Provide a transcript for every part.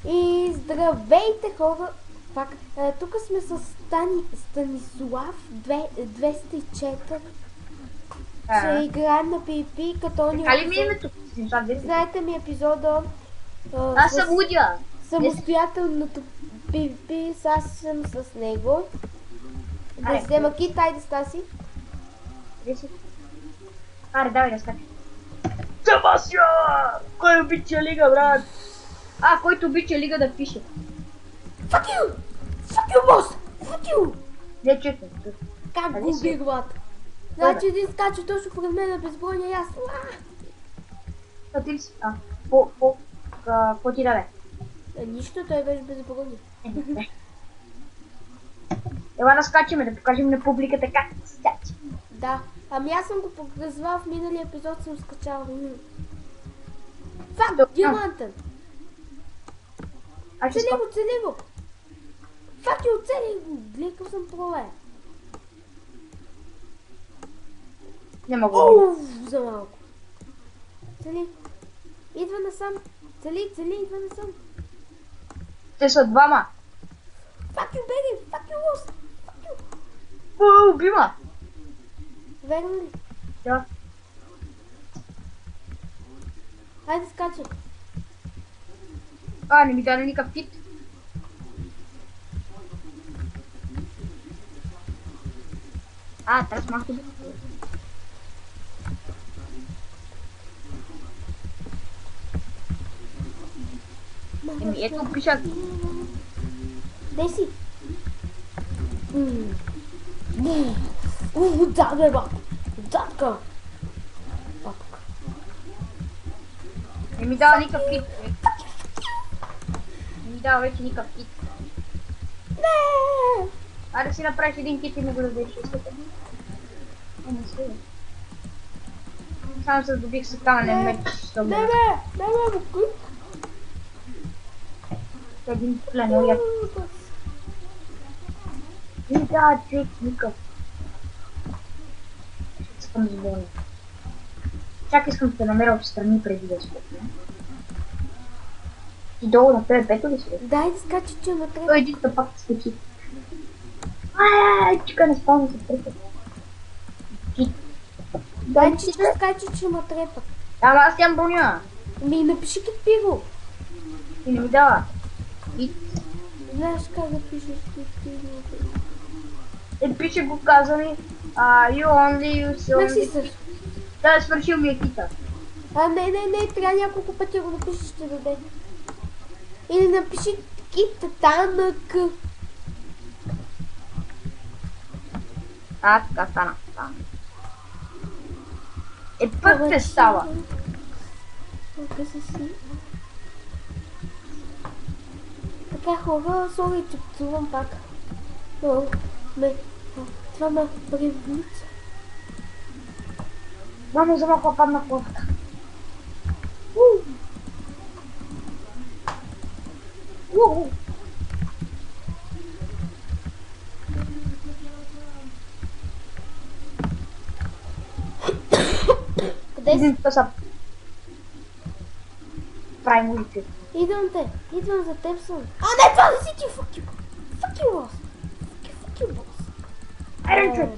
И здравейте хора! Пак, тук сме с Станислав 204. Ще играем на PvP, като ни Така ли ми е името? знаете ми епизода Аз съм Лудя. самостоятелното PvP, аз съм с него. Да Аре, взема кит, айде Стаси. Аре, давай да скачи. Себастия! Кой обича лига, брат? Който обича лига да пише. Fuck you! Fuck you, boss! Fuck you! Не чекай. Как го убих, брат? Значи един скача точно пред мен безбройния и аз. А ти ли си? Какво ти даде? Нищо, той беше безбройния. Ела да скачаме, да покажем на публиката как се скача. Да, ами аз съм го показвал в миналия епизод, съм скачал. Фак, диамантен! Цели го, цели го! Фак и оцели го! Гликал съм проле. Не мога. За малко. Цели. Идва насам. Цели, идва насам. Те са двама. Фак ю, беги! Фак ю, лос! Фак ю! Убима! Верно ли? Да. Хайде скачай. Не ми даде никакъв кит. Трябва малко да... Ето пишат. Дай си. Да, бе, бак. Датка. Не ми дава никакъв кит. Не ми дава вече никакъв кит. Не! Да си направиш един кит и ми го дадеш. Не се. Само се добих с каменен меч. Не, букуй. Един пленел я. Не дава човек никакъв. Искам да звоня. Чакай, искам да те намеря отстрани преди да спотне. Ти долу на тебе пето ли си? Дай да скачи, че ме трябва. Той един пак скачи. Чека, не спомня се трепа. Дай, че ще скачи, че ме трепа. Ама аз нямам броня. Ми напиши кит пиво. И не ми дава. Знаеш как да пишеш кит пиво? Пише го казани. You only use Мерси също. Да, свършил ми е кита. Не, трябва няколко пъти го напишеш, ще даде. Или напиши кит танък. Така стана. Пък те става. Така хора, сори, че пцувам пак. Това ме привлича. Мамо, за малко падна в лодка. Къде си? Правим улици. Идвам за теб съм. Не, това не си ти, fuck you! Fuck you, boss! Fuck you, boss! Айде, човек!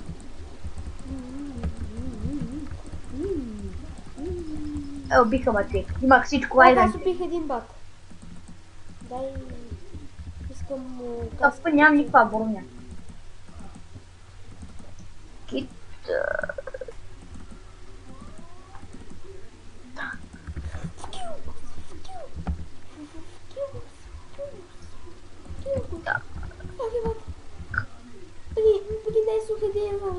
Убиха ма човек. Имах всичко, айде. Аз убих един бат. Дай... Искам му... Тъпа нямам никаква броня. Кит...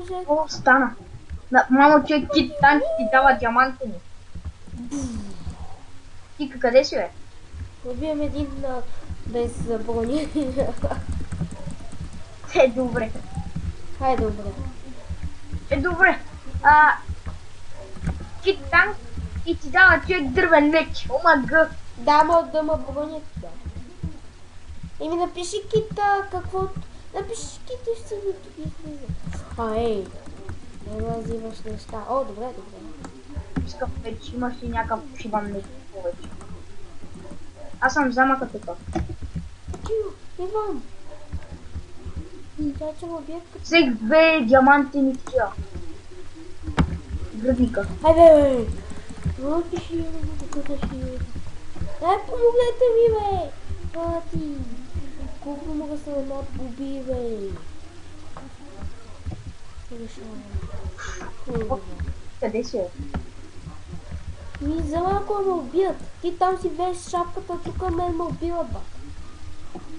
Какво стана? Мамо, че кит танки ти дава диаманти ни. Ти къде си, бе? Убием един без брони. Добре. Хайде, добре. Добре. Кит танк и ти дава човек дървен меч. Омага. Да, мога да ма бронят. Да. И ми напиши кита, каквото... Напиши кита и ще се излиза. Ей. Не ме взимаш неща. Добре. Искам меч, имаш ли някакъв шибан меч повече? Аз съм в замъка тук. Иван! Тя че ме бият като... Всеки две диамантени такива. Градника. Хайде, бе! Пиши, пиши. Дай, помогнете ми, бе! Пати! Колко мога се надгуби, бе! Къде си е? Ми за малко ме убият. Ти там си веш шапката, тук мен ме убиват, ба.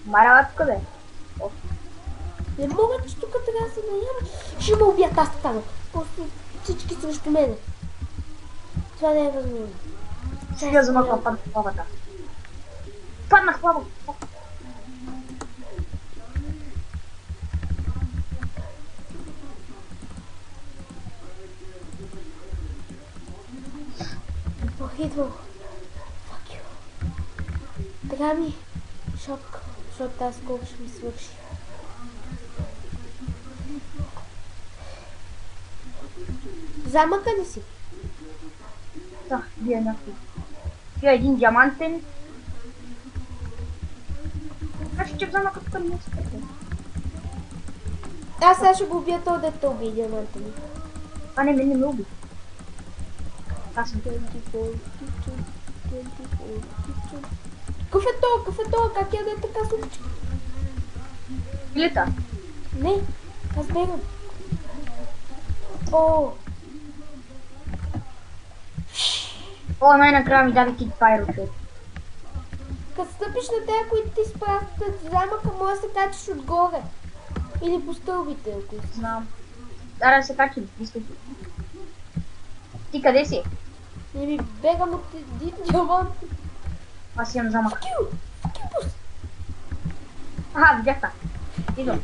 Марала тук бе. Не мога, че тук трябва да се наяват. Ще ме убият, аз така. Просто всички срещу мене. Това не е възможно. Сега за малко паднах в лавата. Паднах в лавата. Идвам. Fuck you. Така ми шок, защото тази колко ще ми свърши. Замъка ли си? Да, вие някакви. Вие един диамантен. Значи, че в замъка тук не се пътя. Аз сега ще го убия този дето уби диаманта ми. А не, мен не ме уби. Аз съм. Какъв е то? Какъв е то? Как я да така случи? Билета. Не, аз бегам. О! О, най-накрая ми даде кит пайро, човек. Като стъпиш на тея, които ти спращат в замъка, може да се качиш отгоре. Или по стълбите, ако си. Знам. Да се качим, мисля. Ти къде си? Не ми бегам от един диамант. Аз имам замък. Факю! Факю! Аха, видях та. Идвам.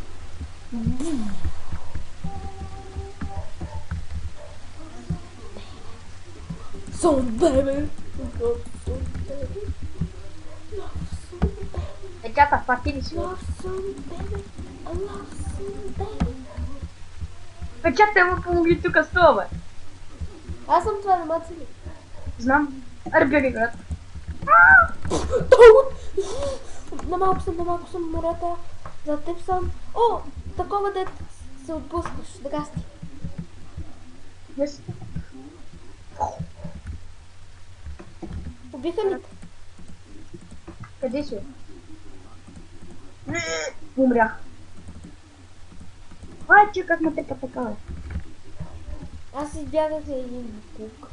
Son baby! Дечата, хвати ли си? Печата му помогли тук с това, бе. Аз съм това, намаци ли? Знам. Аре, бягай, брат. На малко съм морета. За теб съм. О, такова дет се отпускаш. Драсти. Yes. Убиха ли те? Къде си? Умрях. Ай, че как ме тепа така, бе. Аз избягах за един буклук.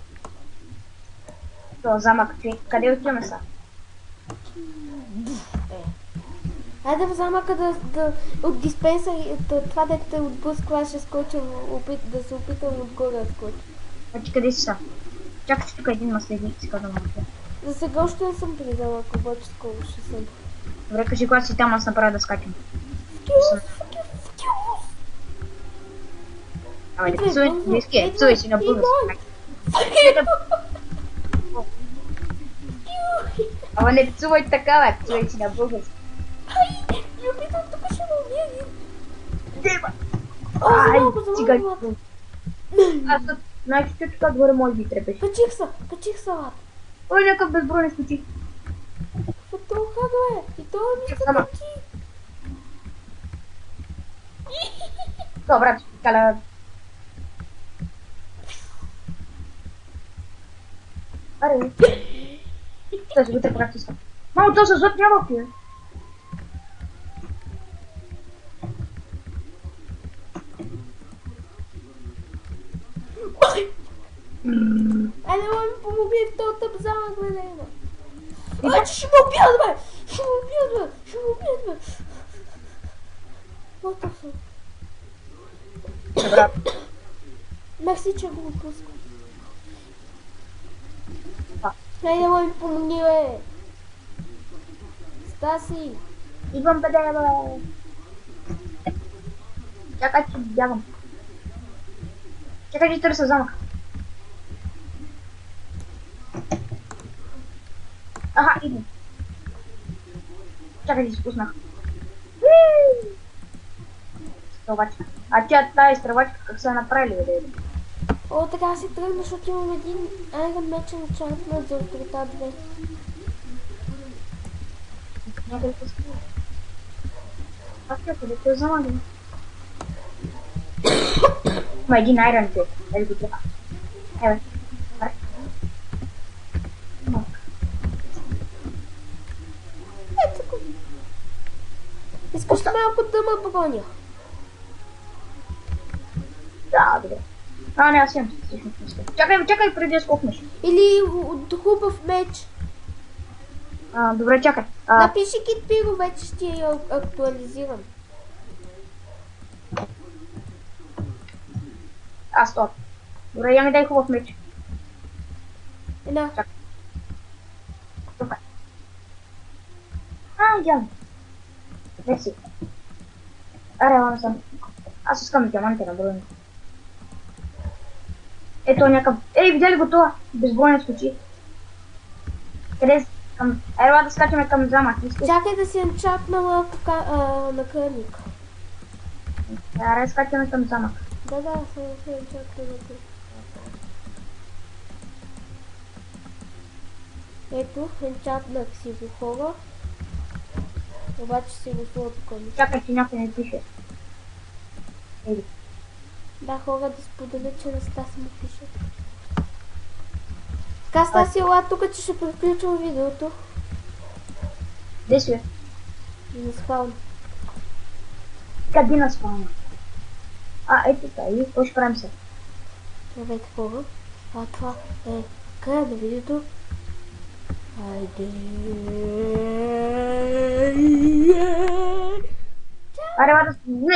То, замък, човек. Къде отиваме са? Айде в замъка да от диспенсър, това да те отблъсква, ще скоча, да се опитам отгоре да скоча. Значи къде си са? Чакай си тук един наследник, иска да мълча. За сега още не съм при замъка, обаче скоро ще съм. Добре, кажи когато си там, аз направя да скачам. Абе, не псувай близки, псувай си на български. Ама не псувай така, бе, псувай си на български. Ай, я питам, тук ще ме убие. Деба! О, Ай, за цигани. малко. Аз от най-чето тук горе може би трепеш. Качих салат. Ой, някакъв безбройен случай. Фото, как бе? И това ми се Сама. качи. То, брат, ще каля. Аре. Той се го те практиска. Мамо, то със злот няма пие. Айде, ма ми помогни в този тъп замък, бе, Лена. Ай, че ще ме убият, бе! Ще ме убият, бе! What the fuck? Брат. Мерси, че го отпускам. А. Айде, ма ми помогни, бе! Стаси! Идвам, бе, бе. Чакай, че бягам. Чакай, че търся замък. Аха, идвам. Чакай, че се спуснах. Стравачка. А тя тая стравачка как са направили, бе? О, така си тръгна, защото имам един Iron Match Enchantment за острота 2. Някъде по скрива. Аз където е замагано. Има един айрон пит. Ели го трябва. Еве. Ето го. Искаш малко да ме броня? Да, добре. А, не, аз имам всъщност мисля. Чакай преди да скокнеш. Или от хубав меч. Добре, чакай. Напиши Кит Пиро, вече ще я актуализирам. Стоп. Добре, я ми дай хубав меч. Една. Добре. Идеално. Мерси. Аре, ладно съм. Аз искам диаманти на брони. Ето някакъв... Ей, видя ли го това? Безбойно скочи. Къде си? Ела да скачаме към замък. Чакай да си енчатнала на кръник. Аре, скачаме към замък. Да, само си енчатнала на кръник. Ето, енчатнах си го хора. Обаче си го слова тук. Чакай, че някой не пише. Ей. Да, хора, да споделя, че на Стаси му пише. Така, Стаси, ела тук, че ще приключвам видеото. Де си? На спална. Къде на спална? Ето така, и какво ще правим се? Здравейте, хора. Това е края на видеото. Хайде. Аре, ладно, не.